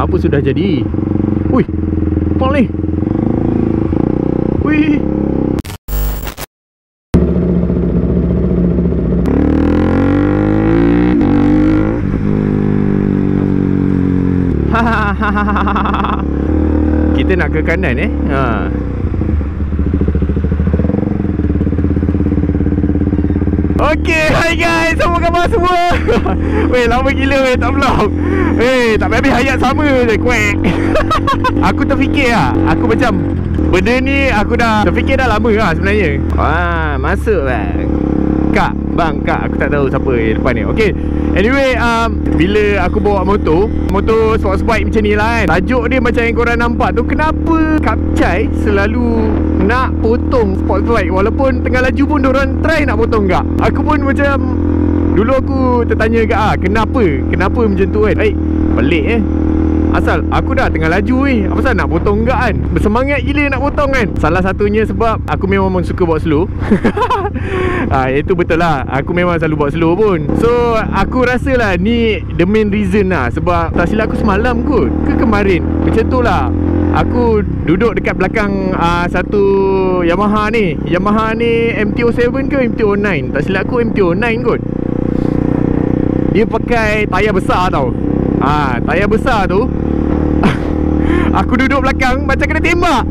Apa sudah jadi? Ui, apa ni? Ui. Kita nak ke kanan Okay, hi guys, apa khabar semua? Weh, lama gila weh tak vlog. Tak habis hayat sama je, kuek. Aku terfikir lah, aku macam benda ni aku dah terfikir dah lama lah sebenarnya. Masuk bang. Kak, aku tak tahu siapa depan ni. Okay, anyway, bila aku bawa motor sports bike macam ni lah kan, tajuk dia macam yang korang nampak tu. Kenapa Kapcai selalu nak potong sports bike walaupun tengah laju pun diorang try nak potong kak? Aku pun macam dulu aku tertanya kak kenapa macam tu kan. Pelik asal aku dah tengah laju ni, apa pasal nak potong kak kan? Bersemangat gila nak potong kan. Salah satunya sebab aku memang suka bawa slow. Itu betul lah, aku memang selalu bawa slow pun. So aku rasa lah ni the main reason lah. Sebab tak silap aku semalam kot ke kemarin macam tu lah, aku duduk dekat belakang satu Yamaha ni MT-07 ke MT-09, tak silap aku MT-09 kot. Dia pakai tayar besar tau. Tayar besar tu aku duduk belakang macam kena tembak.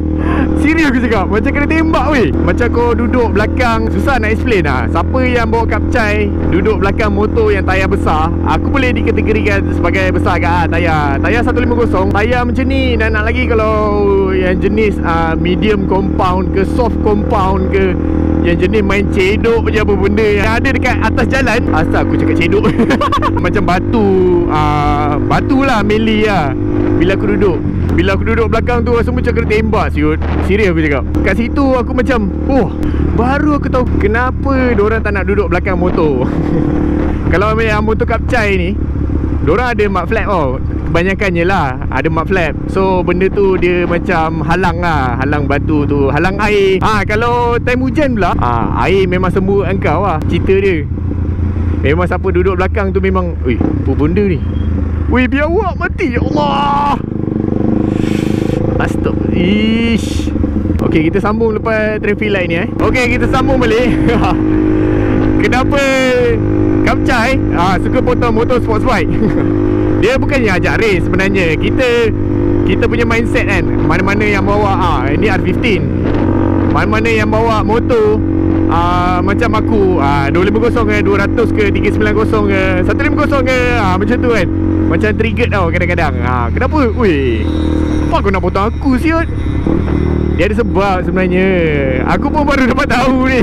Serius aku cakap, macam kena tembak weh. Macam kau duduk belakang, susah nak explain lah. Siapa yang bawa Kapcai duduk belakang motor yang tayar besar, aku boleh dikategorikan sebagai besar ke tayar 150. Tayar macam ni nak lagi kalau yang jenis medium compound ke soft compound ke, yang jenis main cedok je apa benda yang ada dekat atas jalan. Asal aku cakap cedok. Macam batu lah mainly lah. Bila aku duduk belakang tu rasa macam kena tembak siut. Serius aku cakap. Kat situ aku macam baru aku tahu kenapa diorang tak nak duduk belakang motor. Kalau yang motor Kapcai ni, diorang ada mud flap kebanyakannya lah ada mud flap. So benda tu dia macam halang batu tu, halang air. Kalau time hujan pula, air memang sembuh engkau lah. Cerita dia memang siapa duduk belakang tu memang, apa benda ni? Biar awak mati, ya Allah. Astagfirullah. Okay, kita sambung lepas traffic light ni Okay, kita sambung balik. Kenapa Kapcai suka potong motor sports bike? Dia bukannya ajak race sebenarnya. Kita punya mindset kan, mana-mana yang bawa ini R15, mana-mana yang bawa motor macam aku 250 ke 200 ke 390 ke 150 ke macam tu kan, macam triggered tau kadang-kadang. Kenapa? Apa kau nak potong aku siut? Dia ada sebab sebenarnya. Aku pun baru dapat tahu ni.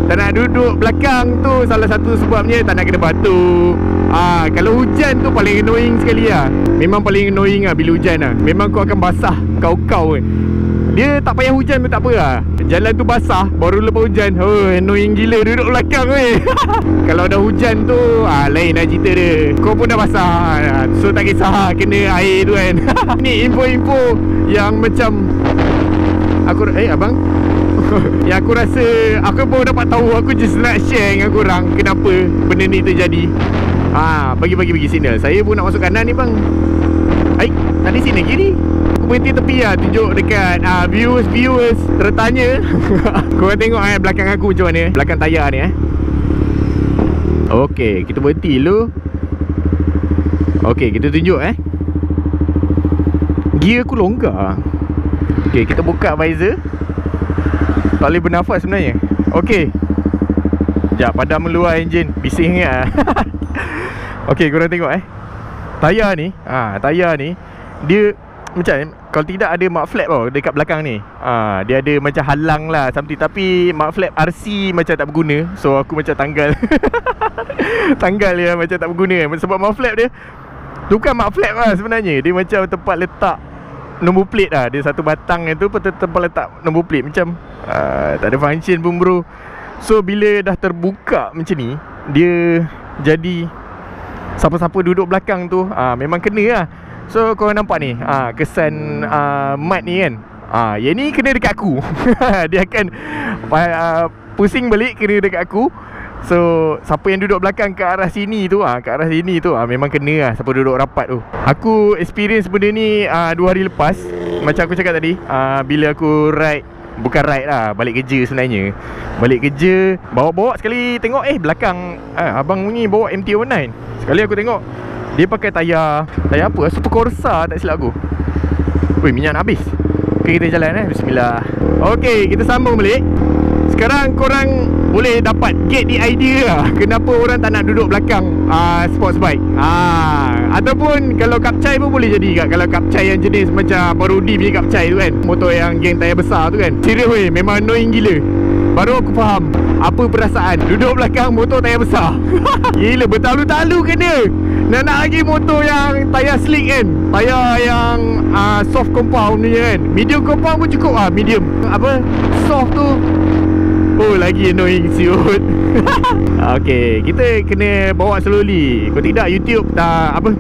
Tak nak duduk belakang tu salah satu sebabnya, tak nak kena batu. Kalau hujan tu paling annoying sekali lah. Memang paling annoying lah bila hujan lah. Memang kau akan basah kau Dia tak payah hujan pun tak apa lah. Jalan tu basah, baru lepas hujan annoying gila duduk belakang Kalau dah hujan tu lain lah cerita dia. Kau pun dah basah, so tak kisah kena air tu kan. Ni info-info yang macam aku abang yang aku rasa aku pun dapat tahu. Aku just nak share dengan korang kenapa benda ni terjadi. Bagi signal. Saya pun nak masuk kanan ni bang. Tadi sini kiri. Aku berhenti tepi lah, tunjuk dekat viewers tertanya. Korang tengok belakang aku macam mana, belakang tayar ni Okay, kita berhenti dulu. Okay, kita tunjuk gear aku longgar. Okay, kita buka visor. Tak boleh bernafas sebenarnya. Okay, sekejap, padam meluar enjin. Bising sangat. Okay, korang tengok tayar ni dia macam kalau tidak ada mud flap dekat belakang ni. Dia ada macam halang lah something. Tapi mud flap RC macam tak berguna. So aku macam tanggal. Tanggal dia macam tak berguna. Sebab mud flap dia bukan mud flap lah sebenarnya. Dia macam tempat letak nombor plate lah. Dia satu batang tu tempat letak nombor plate. Macam tak ada function pun bro. So bila dah terbuka macam ni, dia jadi siapa-siapa duduk belakang tu memang kena lah. So korang nampak ni kesan mat ni kan. Yang ni kena dekat aku. Dia akan pusing balik kena dekat aku. So siapa yang duduk belakang ke arah sini tu memang kena lah siapa duduk rapat tu. Aku experience benda ni 2 hari lepas. Macam aku cakap tadi, bila aku ride, bukan ride lah, balik kerja sebenarnya. Balik kerja, bawa-bawa sekali tengok belakang abang ni bawa MT-09. Sekali aku tengok dia pakai tayar apa? Super Corsa tak silap aku. Weh, minyak nak habis. Okay, kita jalan Bismillah. Okay, kita sambung balik. Sekarang korang boleh dapat get the idea lah kenapa orang tak nak duduk belakang sports bike. Ataupun kalau kapcai pun boleh jadi kat. Kalau kapcai yang jenis macam Barudi punya kapcai tu kan, motor yang geng tayar besar tu kan, serius weh, memang annoying gila. Baru aku faham apa perasaan duduk belakang motor tayar besar. Gila, bertalu-talu kena. Nak lagi motor yang tayar slick kan, tayar yang soft compound ni kan. Medium compound pun cukup lah. Medium apa, soft tu, oh lagi annoying siut. Okay, kita kena bawa slowly. Kalau tidak YouTube tak apa,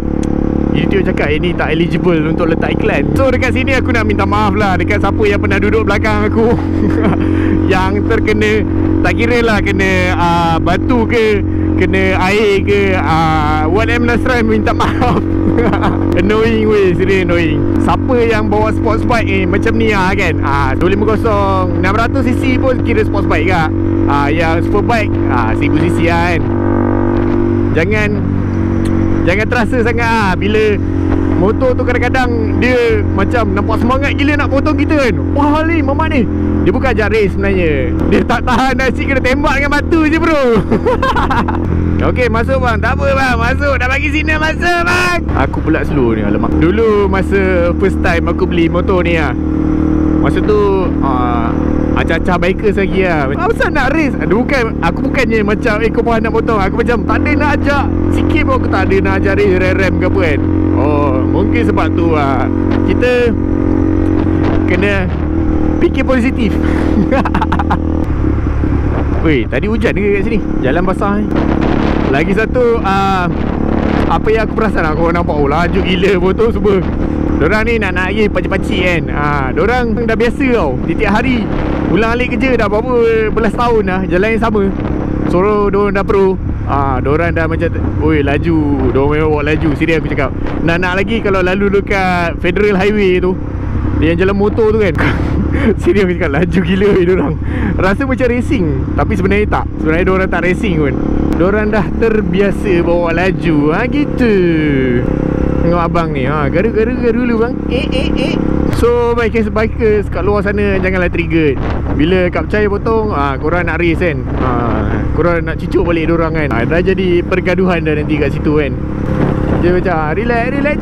YouTube cakap ini tak eligible untuk letak iklan. So dekat sini aku nak minta maaf lah dekat siapa yang pernah duduk belakang aku yang terkena, tak kira lah kena batu ke, kena air ke, whatever Nasran, minta maaf. Annoying weh, serius annoying. Siapa yang bawa sports bike macam ni kan, 250 600cc pun kira sports bike kak. Yang superbike 1000cc kan. Jangan terasa sangat bila motor tu kadang-kadang dia macam nampak semangat gila nak potong kita kan. Wah ni mamak ni, dia bukan ajak race sebenarnya. Dia tak tahan nasi kena tembak dengan batu je bro. Okey, masuk bang. Tak apa bang, masuk. Dah bagi signal masuk bang. Aku pula slow ni, alamak. Dulu masa first time aku beli motor ni lah, masa tu acah-acah bikers lagi lah. Apa nak race? Aku bukannya macam kau faham nak potong. Aku macam tak ada nak ajak. Sikit pun aku tak ada nak ajak race, rem ke apa kan. Oh, mungkin sebab tu lah kita kena fikir positif. Weh, tadi hujan ke kat sini? Jalan basah ni. Lagi satu apa yang aku perasan lah, korang nampak laju gila motor semua. Diorang ni nak pergi pacik-pacik kan. Diorang dah biasa tau, tiap hari ulang alik kerja dah berapa belas tahun dah, jalan yang sama. So diorang dah pro. Diorang dah macam, oi laju. Diorang memang bawa laju, serius aku cakap. Nak lagi kalau lalu dekat Federal Highway tu, dia yang jalan motor tu kan. Serius aku cakap, laju gila diorang. Rasa macam racing, tapi sebenarnya tak. Sebenarnya diorang tak racing pun. Diorang dah terbiasa bawa laju. Gitu. Tengok abang ni, garu-garu dulu bang. So bikers kat luar sana janganlah trigger. Bila kapcai potong, korang nak race kan, korang nak cucuk balik diorang kan. Dah jadi pergaduhan dah nanti kat situ kan. Dia macam relax,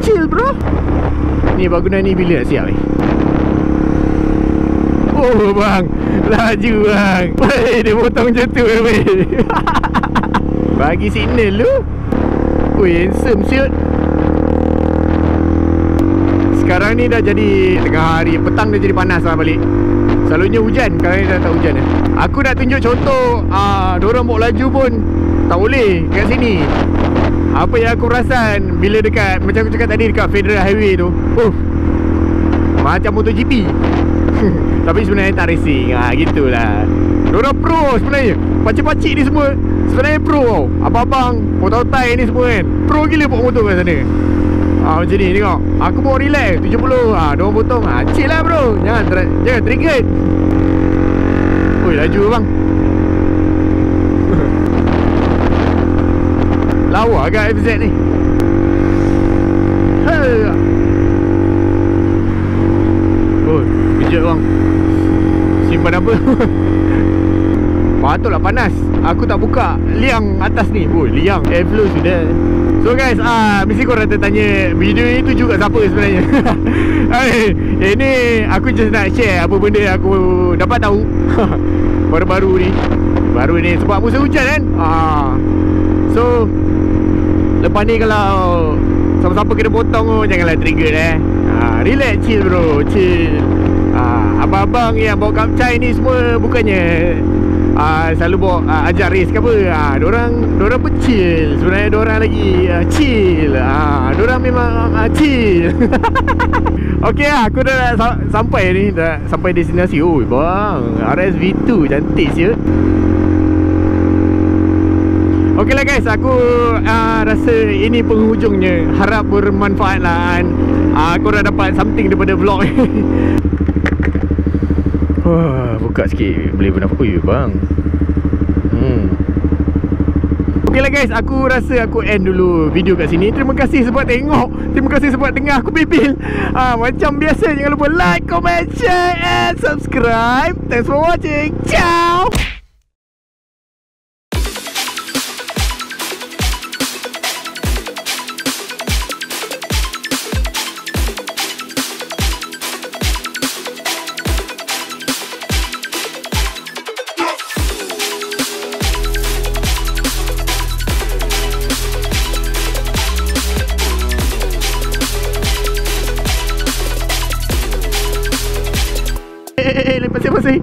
chill bro. Ni bangunan ni bila nak siap ni? Oh bang, laju bang. Weh, dia potong macam tu weh. Bagi signal lu. Weh, handsome siut. Sekarang ni dah jadi tengah hari, petang dah jadi panas lah balik. Selalunya hujan, sekarang ni dah tak hujan lah. Aku nak tunjuk contoh diorang bawa laju pun tak boleh kat sini. Apa yang aku perasan bila dekat, macam aku cakap tadi, dekat Federal Highway tu, macam MotoGP. Tapi sebenarnya tak racing. Gitulah. Diorang pro sebenarnya. Pacik-pacik ni semua sebenarnya pro tau. Abang-abang otai-otai ni semua kan, pro gila bawa motor kat sana. Macam ni tengok. Aku bawa relax 70. Diorang potong. Chill lah bro. Jangan trigger. Oi, laju bang. Lawa agak FZ ni. Oh, kejap bang. Simpan apa? Patutlah panas. Aku tak buka liang atas ni. Oh, liang airflow sudah. So guys, mesti korang tertanya video ni tu juga siapa sebenarnya. Ini aku just nak share apa benda aku dapat tahu baru-baru ni sebab musim hujan kan. So lepas ni kalau siapa-siapa kena potong janganlah trigger relax, chill bro, chill. Abang-abang yang bawa kapcai ni semua bukannya selalu bawa ajak race ke apa. Diorang pun chill. Sebenarnya diorang lagi chill. Diorang memang chill. Okay lah, aku dah sampai ni. Dah sampai destinasi. Oh bang, RS V2 cantik siut. Okey lah guys, aku rasa ini penghujungnya. Harap bermanfaat lah kan. Aku dah dapat something daripada vlog ni. Buka sikit boleh bernafas. Ui bang. Okey lah guys, aku rasa aku end dulu video kat sini. Terima kasih sebab tengok. Terima kasih sebab dengar aku bibil. Macam biasa, jangan lupa like, comment, share and subscribe. Thanks for watching. Ciao. Pasir-pasir.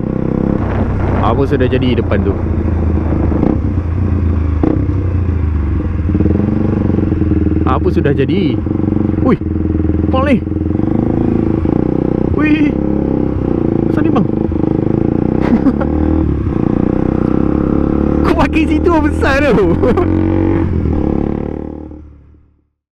Apa sudah jadi depan tu? Apa sudah jadi? Ui, apa ni? Ui, asal ni bang? Kau pakai situ besar tu.